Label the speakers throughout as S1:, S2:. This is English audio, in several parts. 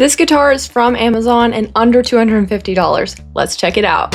S1: This guitar is from Amazon and under $250. Let's check it out.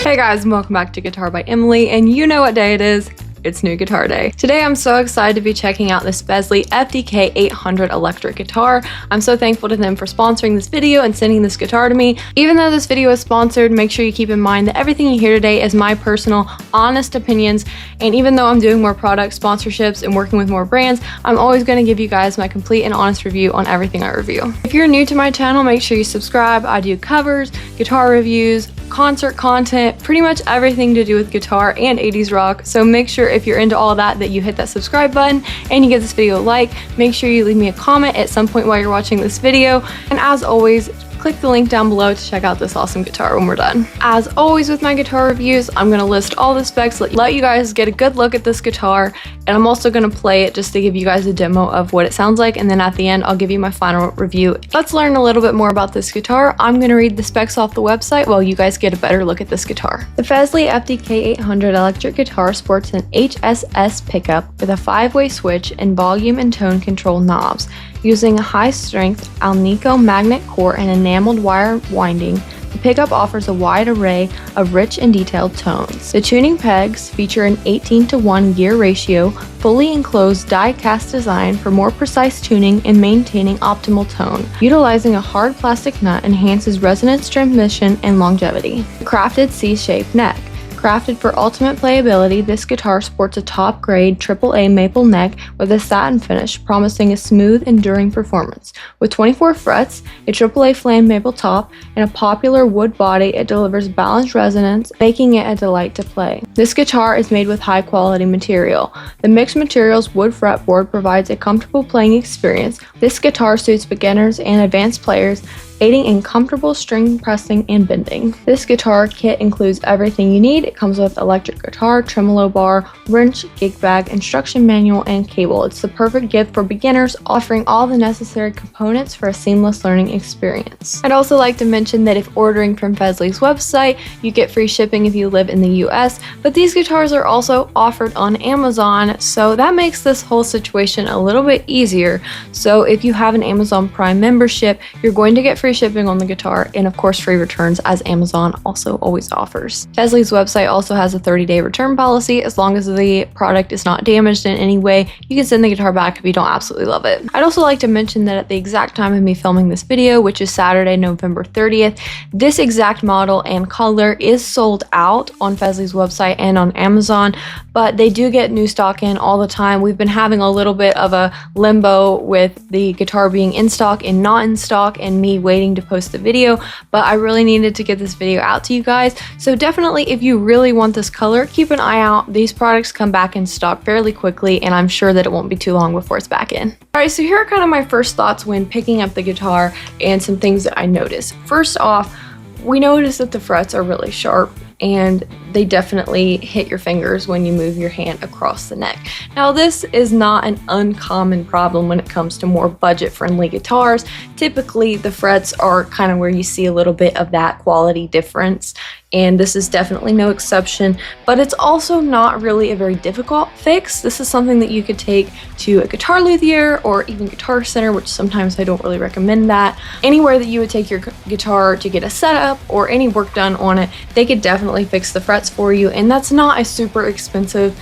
S1: Hey guys, and welcome back to Guitar by Emily, and you know what day it is. It's new guitar day. Today I'm so excited to be checking out this Fesley FDK 800 electric guitar. I'm so thankful to them for sponsoring this video and sending this guitar to me. Even though this video is sponsored, make sure you keep in mind that everything you hear today is my personal, honest opinions, and even though I'm doing more product sponsorships and working with more brands, I'm always going to give you guys my complete and honest review on everything I review. If you're new to my channel, make sure you subscribe. I do covers, guitar reviews, concert content, pretty much everything to do with guitar and 80s rock, so make sure if you're into all that you hit that subscribe button and you give this video a like. Make sure you leave me a comment at some point while you're watching this video, and as always, click the link down below to check out this awesome guitar when we're done. As always with my guitar reviews, I'm going to list all the specs, let you guys get a good look at this guitar, and I'm also going to play it just to give you guys a demo of what it sounds like, and then at the end I'll give you my final review. Let's learn a little bit more about this guitar. I'm going to read the specs off the website while you guys get a better look at this guitar. The Fesley FDK 800 electric guitar sports an HSS pickup with a 5-way switch and volume and tone control knobs. Using a high-strength Alnico magnet core and enameled wire winding, the pickup offers a wide array of rich and detailed tones. The tuning pegs feature an 18:1 gear ratio, fully enclosed die-cast design for more precise tuning and maintaining optimal tone. Utilizing a hard plastic nut enhances resonance transmission and longevity. The crafted C-shaped neck. Crafted for ultimate playability, this guitar sports a top-grade AAA maple neck with a satin finish, promising a smooth, enduring performance. With 24 frets, a AAA flame maple top, and a popular wood body, it delivers balanced resonance, making it a delight to play. This guitar is made with high-quality material. The mixed materials wood fretboard provides a comfortable playing experience. This guitar suits beginners and advanced players, aiding in comfortable string pressing and bending. This guitar kit includes everything you need. It comes with electric guitar, tremolo bar, wrench, gig bag, instruction manual, and cable. It's the perfect gift for beginners, offering all the necessary components for a seamless learning experience. I'd also like to mention that if ordering from Fesley's website, you get free shipping if you live in the US, but these guitars are also offered on Amazon, so that makes this whole situation a little bit easier. So if you have an Amazon Prime membership, you're going to get free shipping on the guitar, and of course free returns, as Amazon also always offers. Fesley's website also has a 30-day return policy. As long as the product is not damaged in any way, you can send the guitar back if you don't absolutely love it. I'd also like to mention that at the exact time of me filming this video, which is Saturday, November 30th, this exact model and color is sold out on Fesley's website and on Amazon, but they do get new stock in all the time. We've been having a little bit of a limbo with the guitar being in stock and not in stock, and me waiting to post the video, but I really needed to get this video out to you guys. So definitely, if you really want this color, keep an eye out. These products come back in stock fairly quickly, and I'm sure that it won't be too long before it's back in. Alright, so here are kind of my first thoughts when picking up the guitar and some things that I noticed. First off, we noticed that the frets are really sharp, and they definitely hit your fingers when you move your hand across the neck. Now, this is not an uncommon problem when it comes to more budget-friendly guitars. Typically, the frets are kind of where you see a little bit of that quality difference, and this is definitely no exception, but it's also not really a very difficult fix. This is something that you could take to a guitar luthier or even Guitar Center, which sometimes I don't really recommend that. Anywhere that you would take your guitar to get a setup or any work done on it, they could definitely fix the frets for you, and that's not a super expensive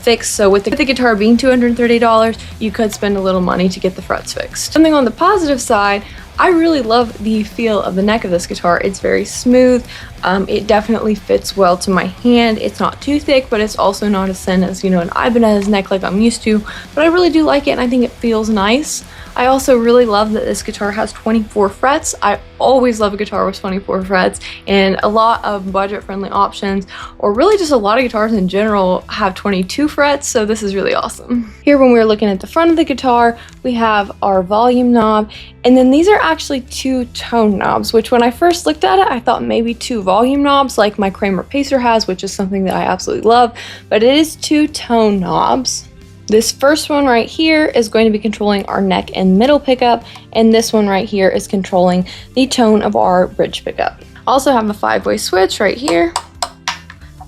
S1: fix. So with the guitar being $230, you could spend a little money to get the frets fixed. Something on the positive side, I really love the feel of the neck of this guitar. It's very smooth. It definitely fits well to my hand. It's not too thick, but it's also not as thin as, you know, an Ibanez neck like I'm used to, but I really do like it, and I think it feels nice. I also really love that this guitar has 24 frets. I always love a guitar with 24 frets, and a lot of budget-friendly options, or really just a lot of guitars in general, have 22 frets, so this is really awesome. Here, when we're looking at the front of the guitar, we have our volume knob, and then these are actually 2 tone knobs, which when I first looked at it, I thought maybe 2 volume knobs like my Kramer Pacer has, which is something that I absolutely love, but it is 2 tone knobs. This first one right here is going to be controlling our neck and middle pickup, and this one right here is controlling the tone of our bridge pickup. Also have a 5-way switch right here.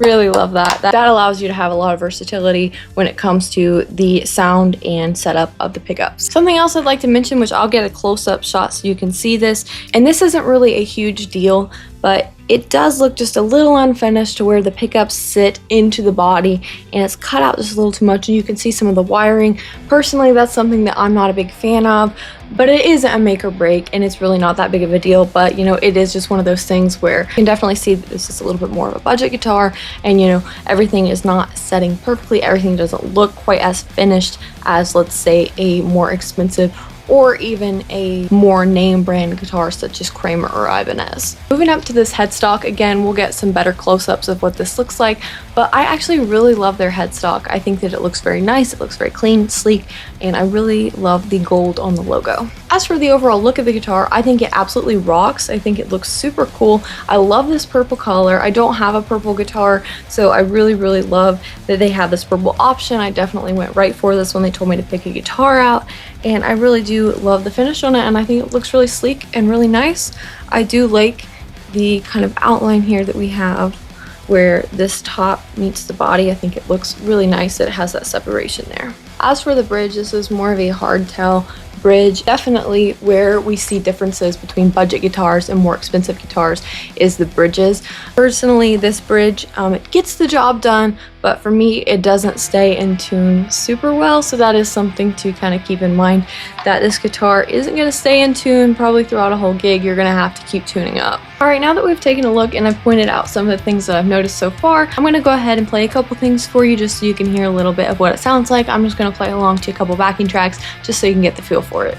S1: Really love that. That allows you to have a lot of versatility when it comes to the sound and setup of the pickups. Something else I'd like to mention, which I'll get a close-up shot so you can see this, and this isn't really a huge deal, but it does look just a little unfinished to where the pickups sit into the body and it's cut out just a little too much, and you can see some of the wiring. Personally, that's something that I'm not a big fan of, but it isn't a make or break and it's really not that big of a deal. But you know, it is just one of those things where you can definitely see that this is a little bit more of a budget guitar, and you know, everything is not setting perfectly. Everything doesn't look quite as finished as, let's say, a more expensive or even a more name brand guitar such as Kramer or Ibanez. Moving up to this headstock, again, we'll get some better close-ups of what this looks like, but I actually really love their headstock. I think that it looks very nice, it looks very clean, sleek, and I really love the gold on the logo. As for the overall look of the guitar, I think it absolutely rocks. I think it looks super cool. I love this purple color. I don't have a purple guitar, so I really love that they have this purple option. I definitely went right for this when they told me to pick a guitar out, and I really do love the finish on it, and I think it looks really sleek and really nice. I do like the kind of outline here that we have where this top meets the body. I think it looks really nice that it has that separation there. As for the bridge, this is more of a hardtail bridge. Definitely where we see differences between budget guitars and more expensive guitars is the bridges. Personally, this bridge, it gets the job done, but for me, it doesn't stay in tune super well, so that is something to kind of keep in mind, that this guitar isn't going to stay in tune probably throughout a whole gig. You're going to have to keep tuning up. Alright, now that we've taken a look and I've pointed out some of the things that I've noticed so far, I'm going to go ahead and play a couple things for you just so you can hear a little bit of what it sounds like. I'm just going to play along to a couple backing tracks just so you can get the feel for it.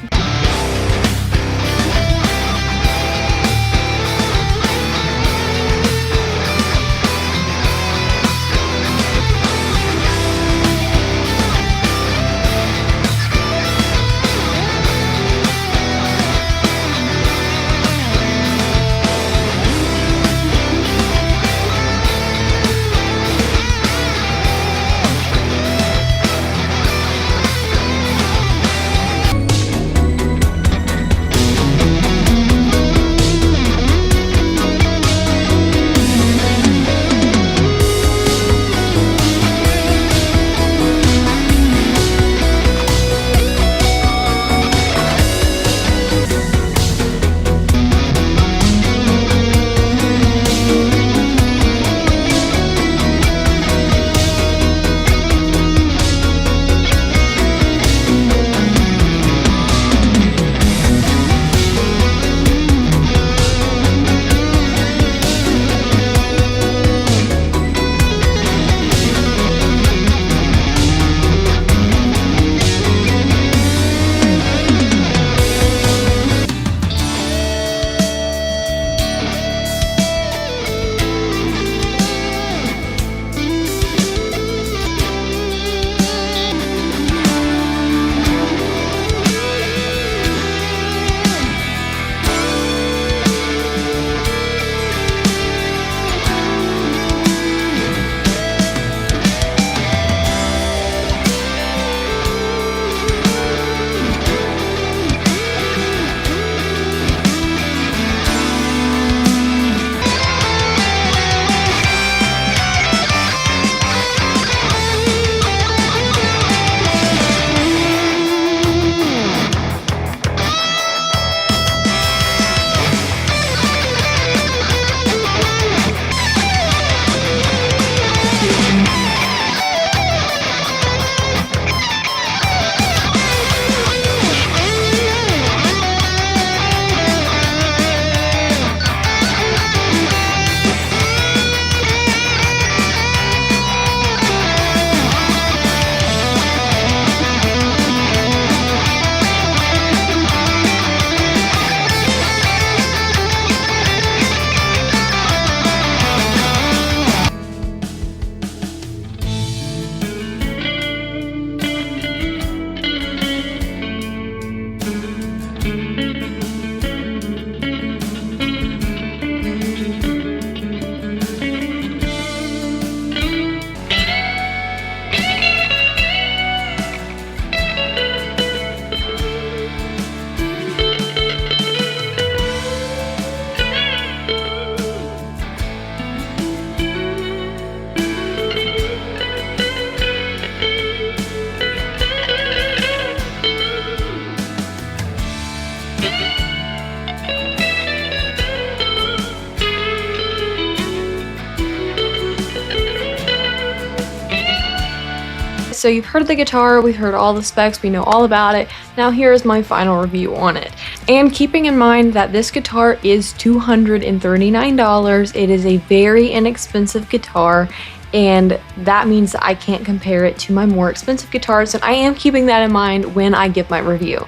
S1: so you've heard the guitar, we've heard all the specs, we know all about it. Now here is my final review on it. And keeping in mind that this guitar is $239, it is a very inexpensive guitar, and that means that I can't compare it to my more expensive guitars, and I am keeping that in mind when I give my review.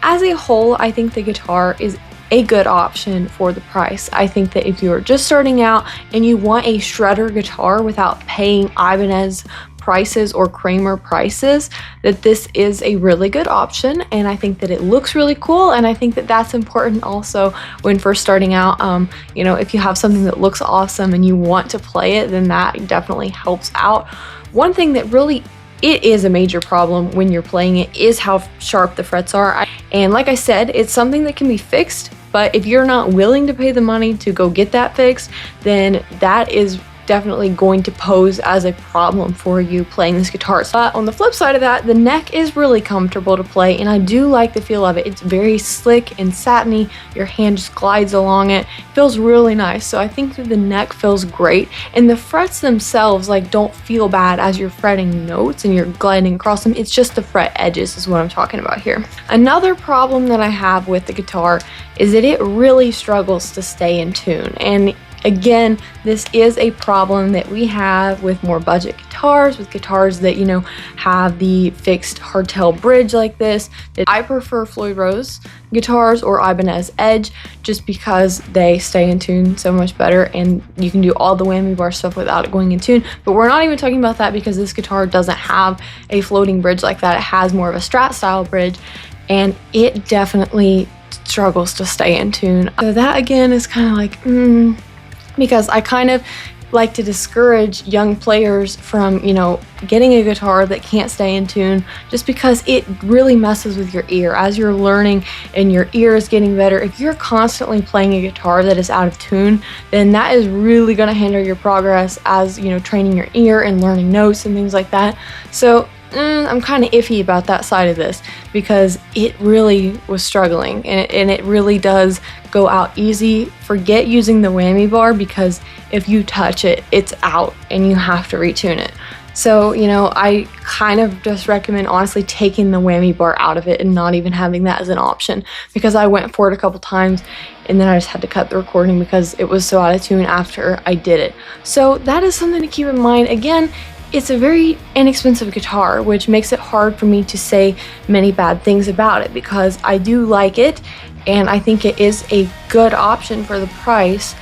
S1: As a whole, I think the guitar is a good option for the price. I think that if you're just starting out and you want a shredder guitar without paying Ibanez prices or Kramer prices, that this is a really good option, and I think that it looks really cool, and I think that that's important also when first starting out. You know, if you have something that looks awesome and you want to play it, then that definitely helps out. One thing that really it is a major problem when you're playing it is how sharp the frets are, and like I said, it's something that can be fixed, but if you're not willing to pay the money to go get that fixed, then that is definitely going to pose as a problem for you playing this guitar. But on the flip side of that, the neck is really comfortable to play, and I do like the feel of it. It's very slick and satiny. Your hand just glides along it. It feels really nice. So I think that the neck feels great, and the frets themselves like don't feel bad as you're fretting notes and you're gliding across them. It's just the fret edges is what I'm talking about here. Another problem that I have with the guitar is that it really struggles to stay in tune, and again, this is a problem that we have with more budget guitars, with guitars that, you know, have the fixed hardtail bridge like this. I prefer Floyd Rose guitars or Ibanez Edge just because they stay in tune so much better, and you can do all the whammy bar stuff without it going in tune. But we're not even talking about that because this guitar doesn't have a floating bridge like that. It has more of a Strat style bridge, and it definitely struggles to stay in tune. So that again is kind of like, because I kind of like to discourage young players from, you know, getting a guitar that can't stay in tune, just because it really messes with your ear as you're learning and your ear is getting better. If you're constantly playing a guitar that is out of tune, then that is really going to hinder your progress as, you know, training your ear and learning notes and things like that. So I'm kind of iffy about that side of this because it really was struggling, and it really does go out easy. Forget using the whammy bar, because if you touch it, it's out and you have to retune it. So, you know, I kind of just recommend honestly taking the whammy bar out of it and not even having that as an option, because I went for it a couple times and then I just had to cut the recording because it was so out of tune after I did it. So that is something to keep in mind. Again, it's a very inexpensive guitar, which makes it hard for me to say many bad things about it, because I do like it and I think it is a good option for the price.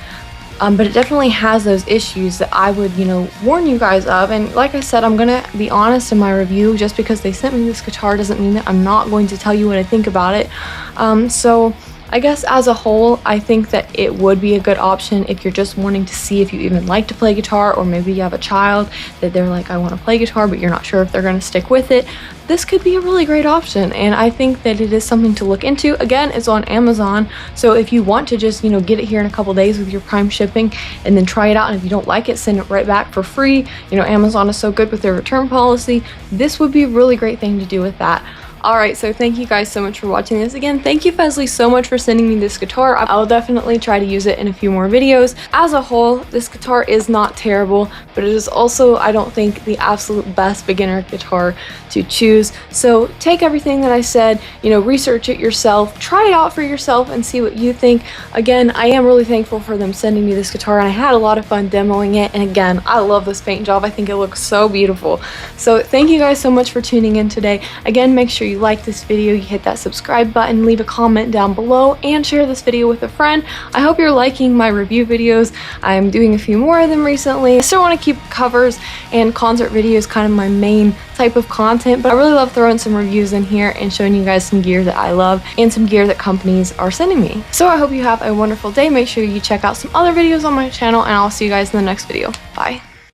S1: But it definitely has those issues that I would, you know, warn you guys of. And like I said, I'm gonna be honest in my review. Just because they sent me this guitar doesn't mean that I'm not going to tell you what I think about it. So I guess as a whole, I think that it would be a good option if you're just wanting to see if you even like to play guitar, or maybe you have a child that they're like, I want to play guitar, but you're not sure if they're going to stick with it. This could be a really great option, and I think that it is something to look into. Again, it's on Amazon, so if you want to just, you know, get it here in a couple days with your Prime shipping and then try it out, and if you don't like it, send it right back for free. You know, Amazon is so good with their return policy. This would be a really great thing to do with that. Alright, so thank you guys so much for watching this. Again, thank you Fesley so much for sending me this guitar. I'll definitely try to use it in a few more videos. As a whole, this guitar is not terrible, but it is also, I don't think, the absolute best beginner guitar to choose. So take everything that I said, you know, research it yourself, try it out for yourself and see what you think. Again, I am really thankful for them sending me this guitar, and I had a lot of fun demoing it. And again, I love this paint job. I think it looks so beautiful. So thank you guys so much for tuning in today. Again, make sure you like this video, you hit that subscribe button, leave a comment down below, and share this video with a friend. I hope you're liking my review videos. I'm doing a few more of them recently. I still want to keep covers and concert videos kind of my main type of content, but I really love throwing some reviews in here and showing you guys some gear that I love and some gear that companies are sending me. So I hope you have a wonderful day. Make sure you check out some other videos on my channel, and I'll see you guys in the next video. Bye.